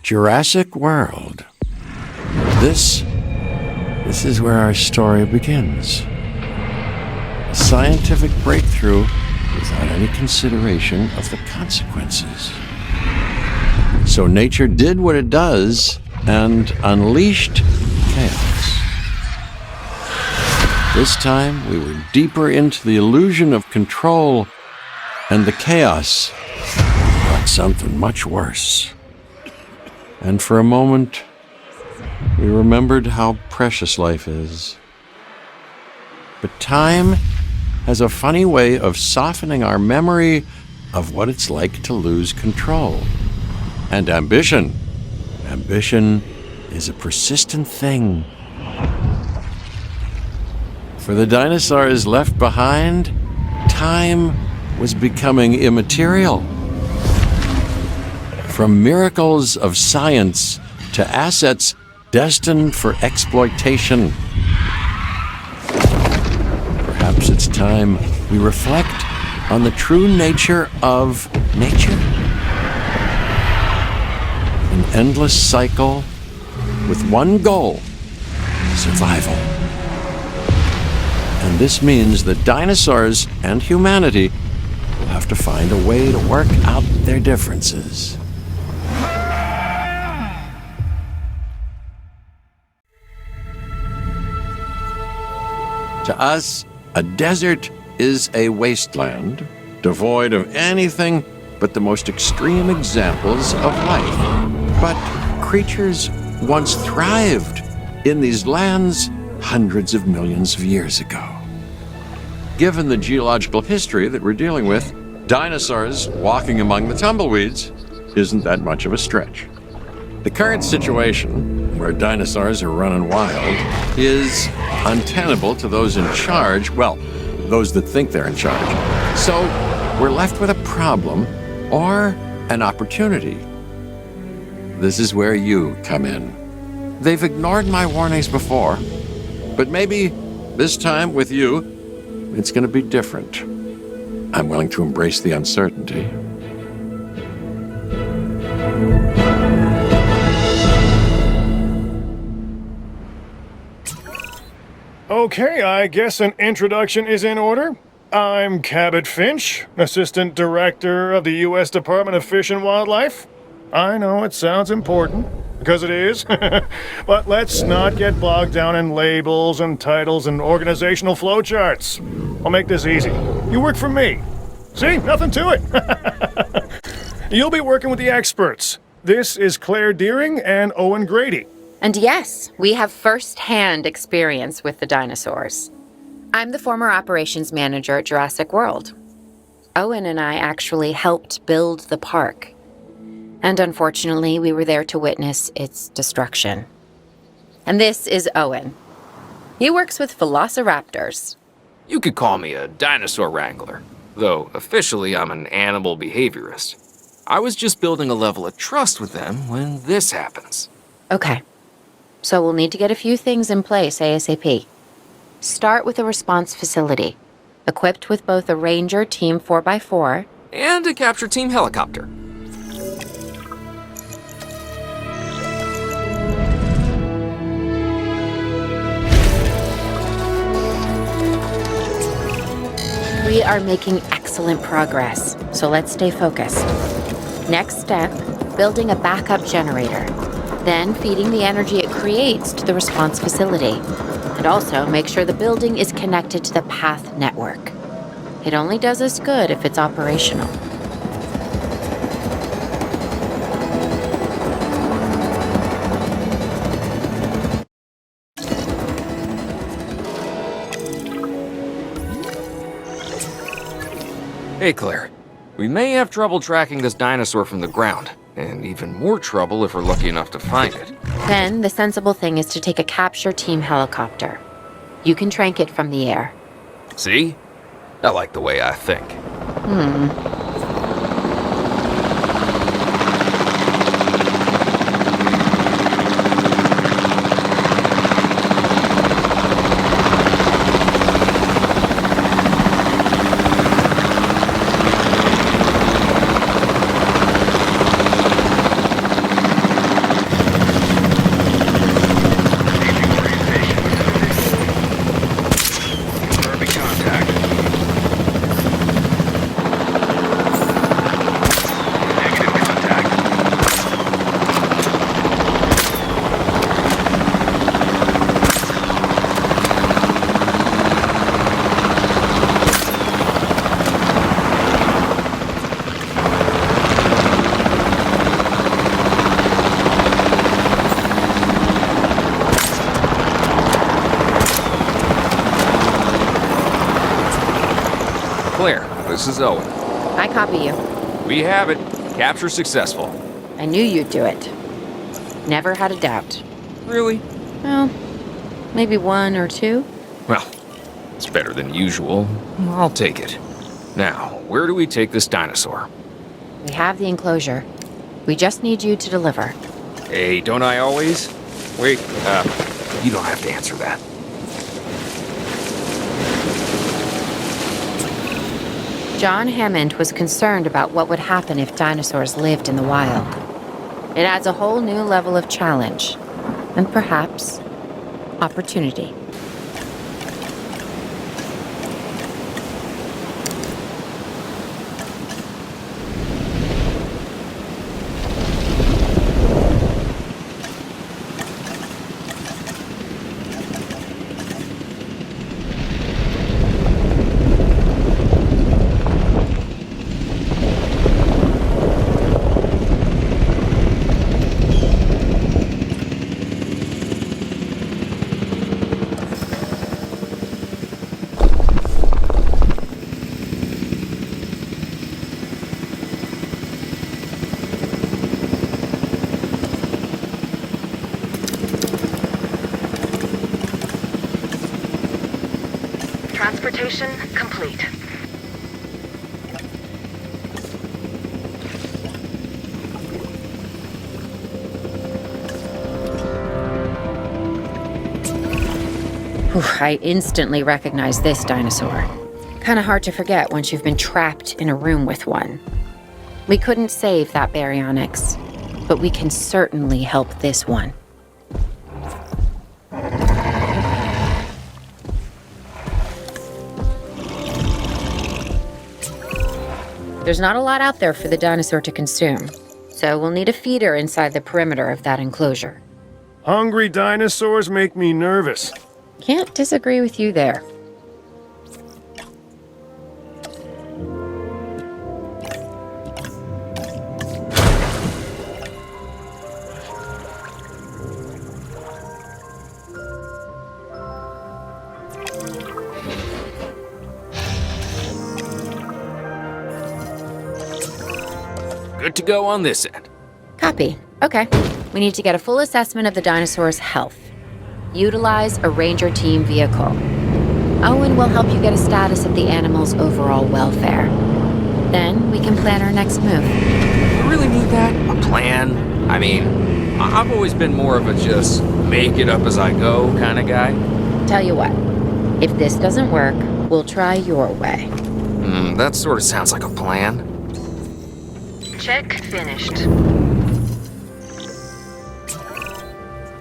Jurassic World. This is where our story begins. A scientific breakthrough without any consideration of the consequences. So nature did what it does and unleashed chaos. This time, we were deeper into the illusion of control, and the chaos brought something much worse. And for a moment, we remembered how precious life is. But time has a funny way of softening our memory of what it's like to lose control. And ambition. Ambition is a persistent thing. For the dinosaurs left behind, time was becoming immaterial. From miracles of science to assets destined for exploitation. Perhaps it's time we reflect on the true nature of nature. An endless cycle with one goal: survival. And this means that dinosaurs and humanity will have to find a way to work out their differences. To us, a desert is a wasteland, devoid of anything but the most extreme examples of life. But creatures once thrived in these lands hundreds of millions of years ago. Given the geological history that we're dealing with, dinosaurs walking among the tumbleweeds isn't that much of a stretch. The current situation, where dinosaurs are running wild, is untenable to those in charge, well, those that think they're in charge. So we're left with a problem or an opportunity. This is where you come in. They've ignored my warnings before, but maybe this time with you, it's going to be different. I'm willing to embrace the uncertainty. Okay, I guess an introduction is in order. I'm Cabot Finch, Assistant Director of the U.S. Department of Fish and Wildlife. I know it sounds important, because it is, but let's not get bogged down in labels and titles and organizational flowcharts. I'll make this easy. You work for me. See, nothing to it. You'll be working with the experts. This is Claire Deering and Owen Grady. And yes, we have first-hand experience with the dinosaurs. I'm the former operations manager at Jurassic World. Owen and I actually helped build the park. And unfortunately, we were there to witness its destruction. And this is Owen. He works with velociraptors. You could call me a dinosaur wrangler, though officially I'm an animal behaviorist. I was just building a level of trust with them when this happens. Okay. So we'll need to get a few things in place ASAP. Start with a response facility, equipped with both a Ranger Team 4x4 and a capture team helicopter. We are making excellent progress, so let's stay focused. Next step, building a backup generator. Then feeding the energy it creates to the response facility. And also make sure the building is connected to the path network. It only does us good if it's operational. Hey Claire, we may have trouble tracking this dinosaur from the ground, and even more trouble if we're lucky enough to find it. Then the sensible thing is to take a capture team helicopter. You can trank it from the air. See? I like the way I think. this is Owen. I copy you. We have it. Capture successful. I knew you'd do it. Never had a doubt. Really? Well, maybe one or two. Well, it's better than usual. I'll take it. Now, where do we take this dinosaur? We have the enclosure. We just need you to deliver. Hey, don't I always? Wait, you don't have to answer that. John Hammond was concerned about what would happen if dinosaurs lived in the wild. It adds a whole new level of challenge, and perhaps opportunity. Transportation complete. I instantly recognize this dinosaur. Kinda hard to forget once you've been trapped in a room with one. We couldn't save that Baryonyx, but we can certainly help this one. There's not a lot out there for the dinosaur to consume, so we'll need a feeder inside the perimeter of that enclosure. Hungry dinosaurs make me nervous. Can't disagree with you there. Good to go on this end. Copy. Okay. We need to get a full assessment of the dinosaur's health. Utilize a ranger team vehicle. Owen will help you get a status of the animal's overall welfare. Then we can plan our next move. You really need that? A plan? I mean, I've always been more of a just make it up as I go kind of guy. Tell you what, if this doesn't work, we'll try your way. That sort of sounds like a plan. Check finished.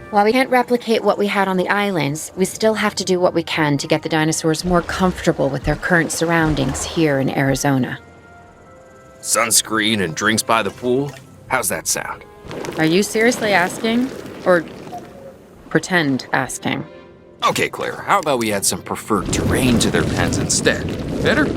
While we can't replicate what we had on the islands, we still have to do what we can to get the dinosaurs more comfortable with their current surroundings here in Arizona. Sunscreen and drinks by the pool? How's that sound? Are you seriously asking? Or pretend asking? Okay, Claire, how about we add some preferred terrain to their pens instead? Better?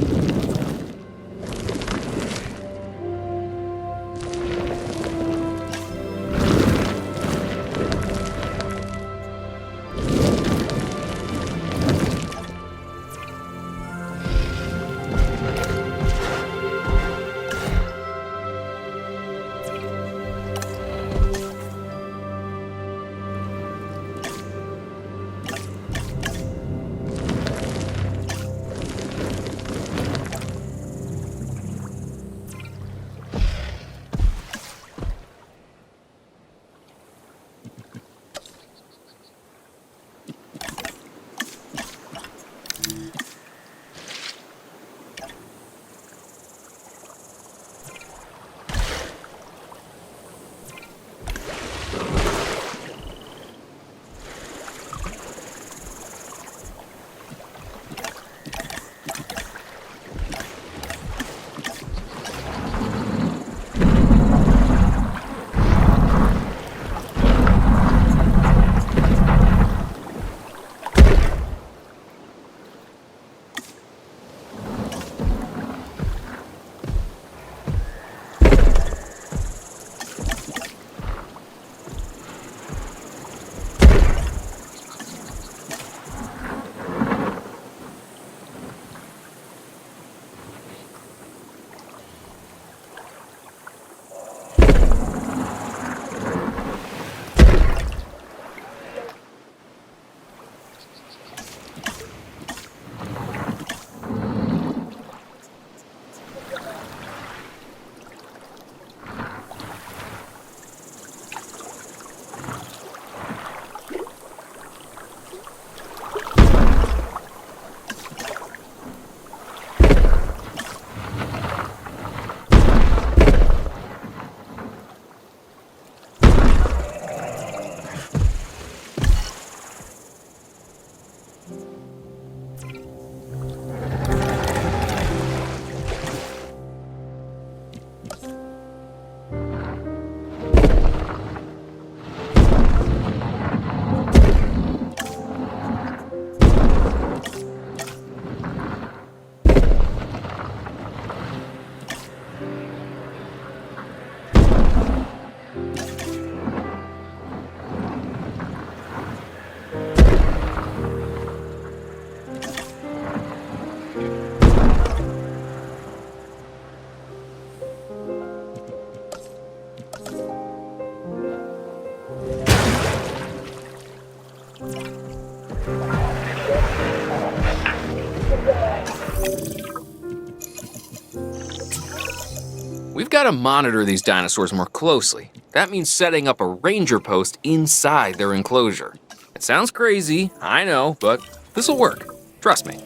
gotta monitor these dinosaurs more closely. That means setting up a ranger post inside their enclosure. It sounds crazy, I know, but this'll work. Trust me.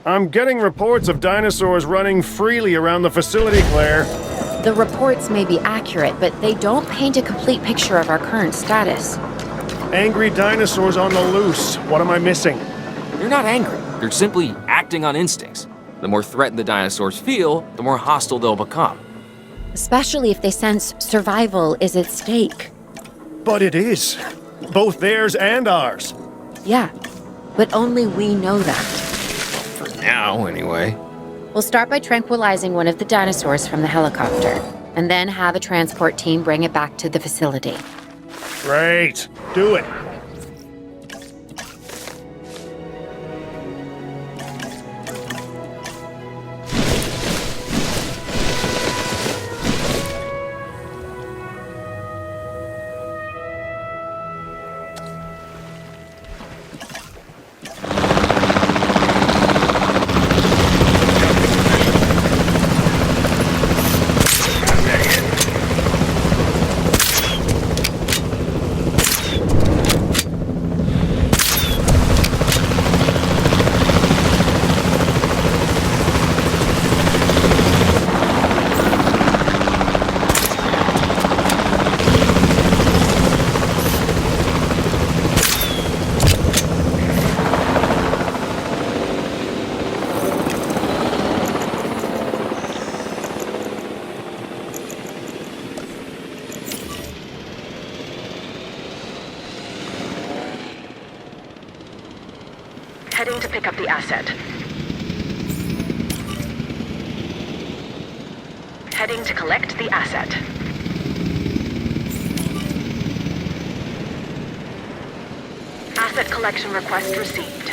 I'm getting reports of dinosaurs running freely around the facility, Claire. The reports may be accurate, but they don't paint a complete picture of our current status. Angry dinosaurs on the loose. What am I missing? They're not angry, they're simply acting on instincts. The more threatened the dinosaurs feel, the more hostile they'll become. Especially if they sense survival is at stake. But it is. Both theirs and ours. Yeah, but only we know that. For now, anyway. We'll start by tranquilizing one of the dinosaurs from the helicopter, and then have a transport team bring it back to the facility. Great. Do it. Heading to pick up the asset. Heading to collect the asset. Asset collection request received.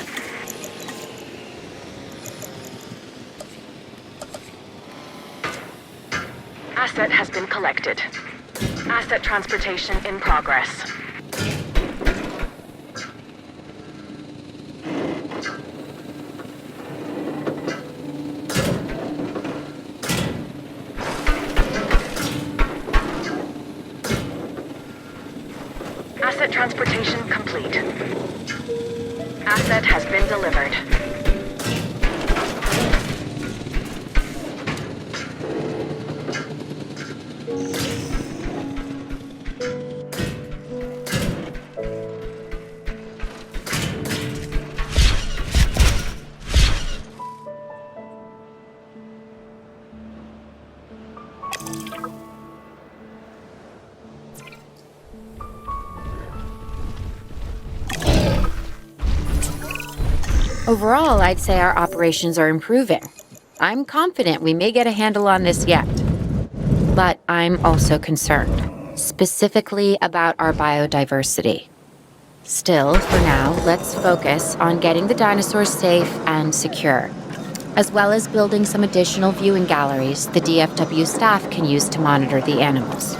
Asset has been collected. Asset transportation in progress. Asset transportation complete. Asset has been delivered. Overall, I'd say our operations are improving. I'm confident we may get a handle on this yet. But I'm also concerned, specifically about our biodiversity. Still, for now, let's focus on getting the dinosaurs safe and secure, as well as building some additional viewing galleries the DFW staff can use to monitor the animals.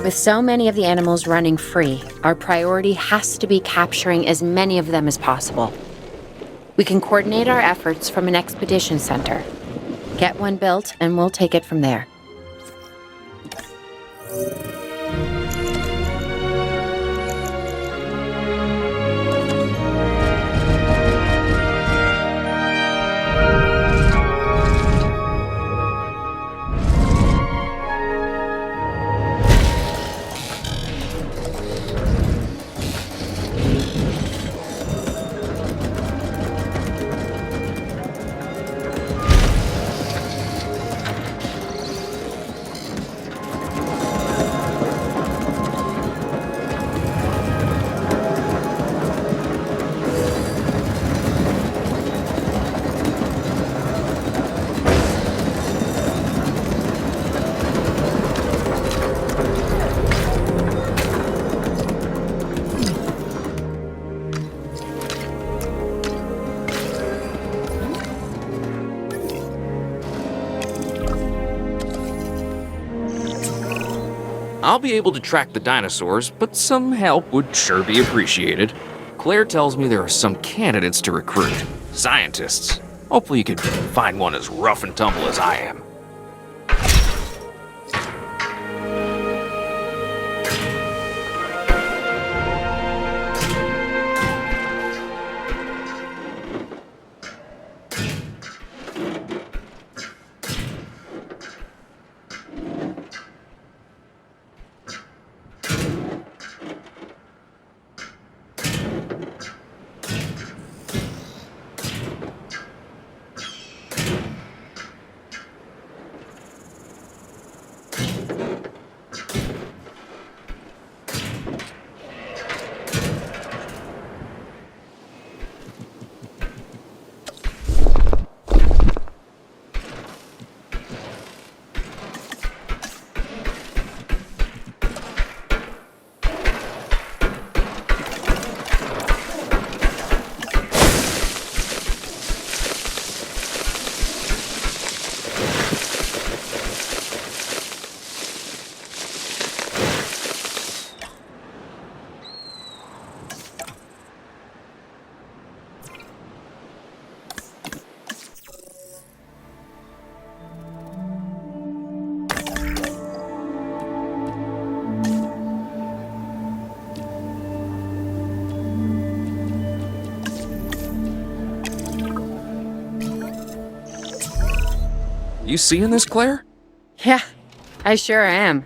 With so many of the animals running free, our priority has to be capturing as many of them as possible. We can coordinate our efforts from an expedition center. Get one built, and we'll take it from there. I'll be able to track the dinosaurs, but some help would sure be appreciated. Claire tells me there are some candidates to recruit. Scientists. Hopefully you can find one as rough and tumble as I am. You seeing this, Claire? Yeah, I sure am.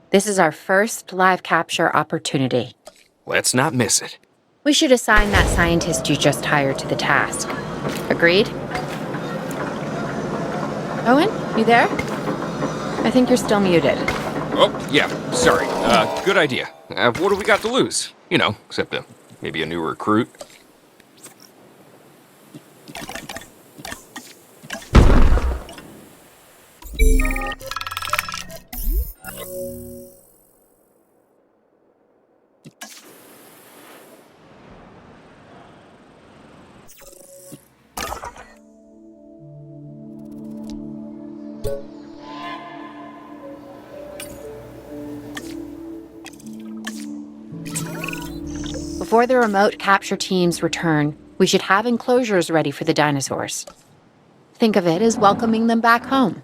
This is our first live capture opportunity. Let's not miss it. We should assign that scientist you just hired to the task. Agreed? Owen, you there? I think you're still muted. Oh, yeah, sorry. Good idea. What do we got to lose? You know, except maybe a new recruit. Before the remote capture teams return, we should have enclosures ready for the dinosaurs. Think of it as welcoming them back home.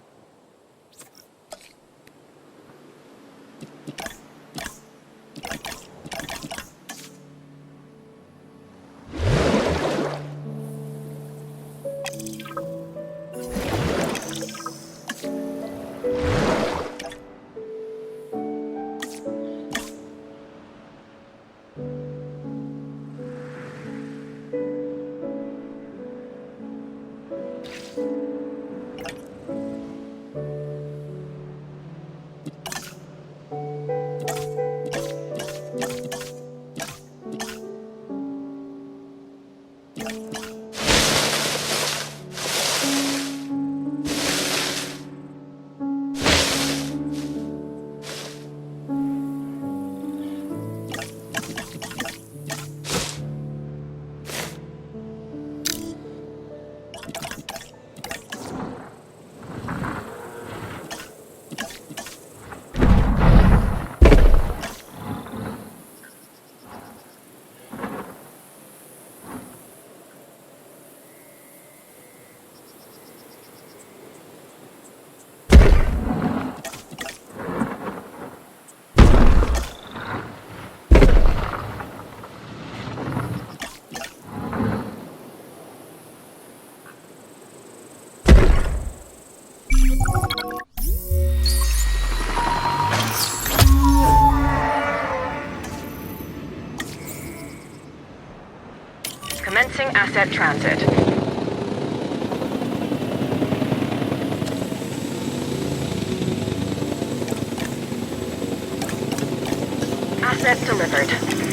Commencing asset transit. Asset delivered.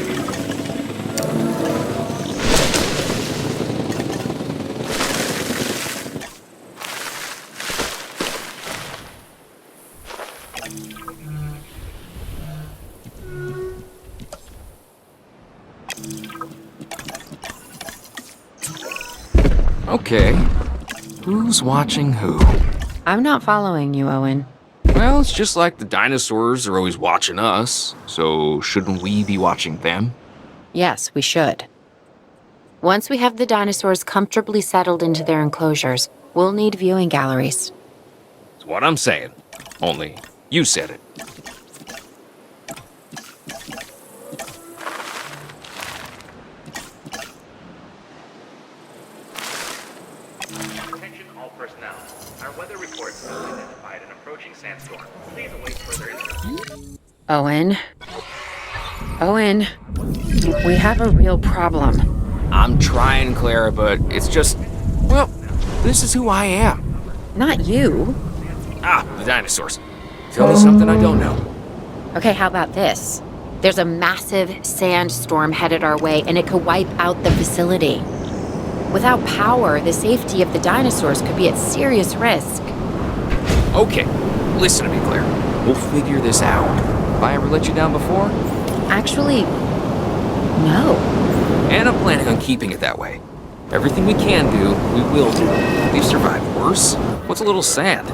Okay. Who's watching who? I'm not following you, Owen. Well, it's just like the dinosaurs are always watching us, so shouldn't we be watching them? Yes, we should. Once we have the dinosaurs comfortably settled into their enclosures, we'll need viewing galleries. That's what I'm saying. Only, you said it. Attention all personnel. Our weather reports have identified an approaching sandstorm. Please await further instructions. Owen. Owen. We have a real problem. I'm trying, Claire, but it's just, well, this is who I am. Not you. Ah, the dinosaurs. Tell me something I don't know. Okay, how about this? There's a massive sandstorm headed our way, and it could wipe out the facility. Without power, the safety of the dinosaurs could be at serious risk. Okay, listen to me, Claire. We'll figure this out. Have I ever let you down before? Actually, no. And I'm planning on keeping it that way. Everything we can do, we will do. We've survived worse. What's a little sand?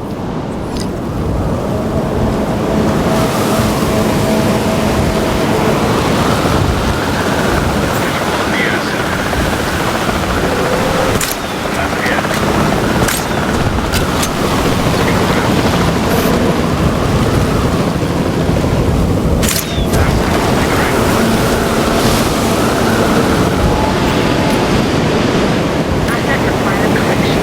Asset required collection.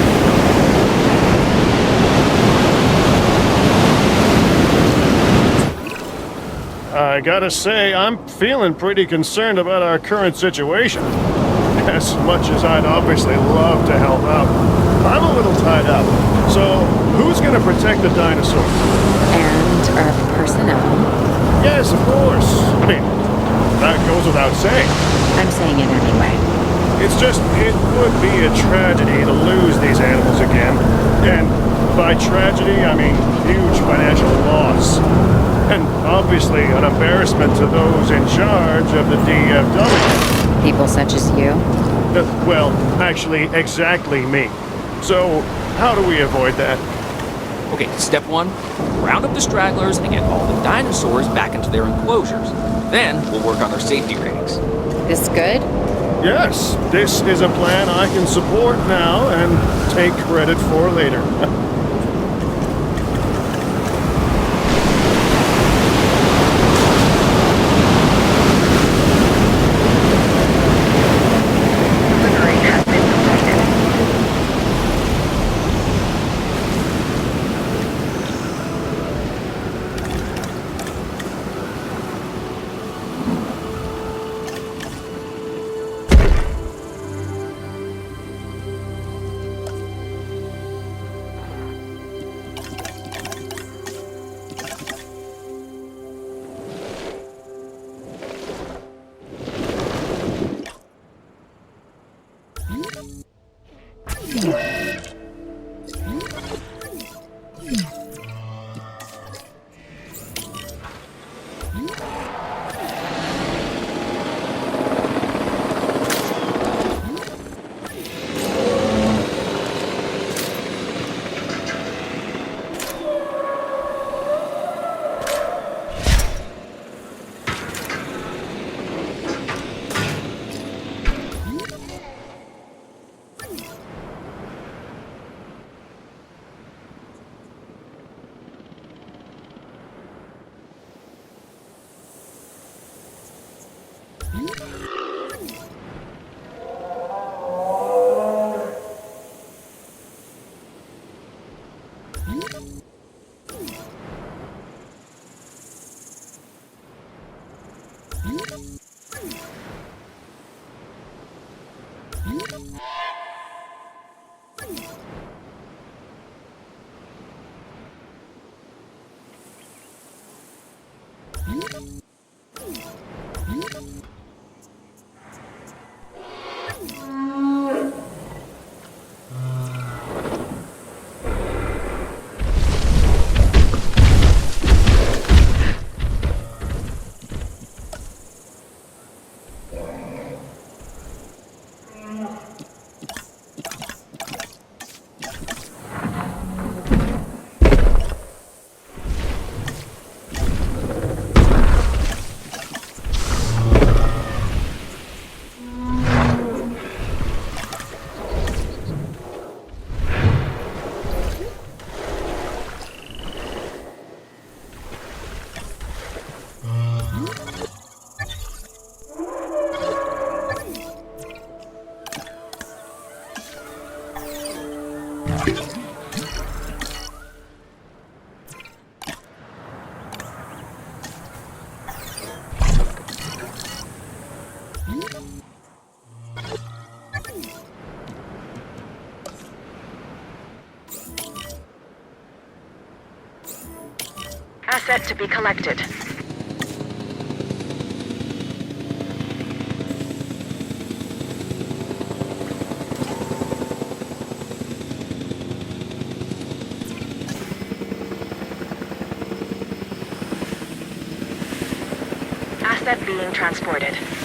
I gotta say, I'm feeling pretty concerned about our current situation. As much as I'd obviously love to help out, I'm a little tied up. So, who's gonna protect the dinosaurs? And Earth personnel. Yes, of course. I mean, that goes without saying. I'm saying it anyway. It's just, it would be a tragedy to lose these animals again. And by tragedy, I mean huge financial loss. And obviously an embarrassment to those in charge of the DFW. People such as you. Well, actually, exactly me. So, how do we avoid that? Okay, step one, round up the stragglers and get all the dinosaurs back into their enclosures. Then we'll work on their safety ratings. This good? Yes, this is a plan I can support now and take credit for later. Delivery has been completed. Asset to be collected. Asset being transported.